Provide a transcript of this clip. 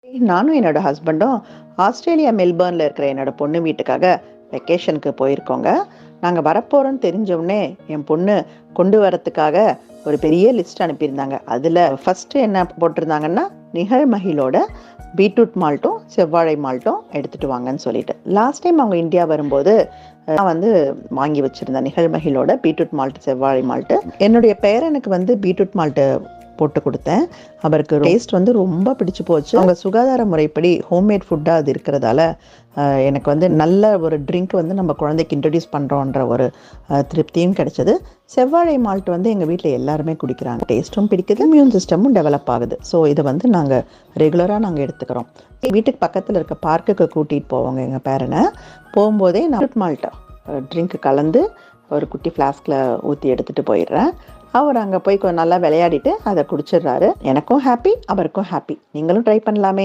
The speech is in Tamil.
நானும் என்னோட ஹஸ்பண்டும் ஆஸ்திரேலியா மெல்பர்ன்ல இருக்கிற என்னோட பொண்ணு வீட்டுக்காக வெக்கேஷனுக்கு போயிருக்கோங்க. நாங்க வரப்போறோம்னு தெரிஞ்ச உடனே என் பொண்ணு கொண்டு வரதுக்காக ஒரு பெரிய லிஸ்ட் அனுப்பியிருந்தாங்க. அதுல ஃபர்ஸ்ட் என்ன போட்டிருந்தாங்கன்னா, நிகழ்மகிழோட பீட்ரூட் மால்ட்டும், செவ்வாழை மால்ட்டும் எடுத்துட்டு வாங்கன்னு சொல்லிட்டு. லாஸ்ட் டைம் அவங்க இந்தியா வரும்போது நான் வாங்கி வச்சிருந்தேன் நிகழ்மகிழோட பீட்ரூட் மால்ட், செவ்வாழை மால்ட். என்னுடைய பேரனுக்கு பீட்ரூட் மால்ட் போட்டு கொடுத்தேன். அவருக்கு டேஸ்ட் ரொம்ப பிடிச்சு போச்சு. அவங்க சுகாதார முறைப்படி ஹோம்மேட் ஃபுட்டாக அது இருக்கிறதால எனக்கு நல்ல ஒரு ட்ரிங்க் நம்ம குழந்தைக்கு இன்ட்ரடியூஸ் பண்ணுறோன்ற ஒரு திருப்தியும் கிடைச்சது. செவ்வாழை மால்ட் எங்கள் வீட்டில் எல்லாருமே குடிக்கிறாங்க. டேஸ்ட்டும் பிடிக்குது, இம்யூன் சிஸ்டமும் டெவலப் ஆகுது. ஸோ இதை நாங்கள் ரெகுலராக எடுத்துக்கிறோம். வீட்டுக்கு பக்கத்தில் இருக்க பார்க்குக்கு கூட்டிகிட்டு போவோங்க எங்கள் பேரனை. போகும்போதே நான் மால்ட் ட்ரிங்க் கலந்து ஒரு குட்டி ஃப்ளாஸ்கில் ஊற்றி எடுத்துகிட்டு போயிடுறேன். அவர் அங்கே போய் நல்லா விளையாடிட்டு அதை குடிச்சிடுறாரு. எனக்கும் ஹாப்பி, அவருக்கும் ஹாப்பி. நீங்களும் ட்ரை பண்ணலாமே.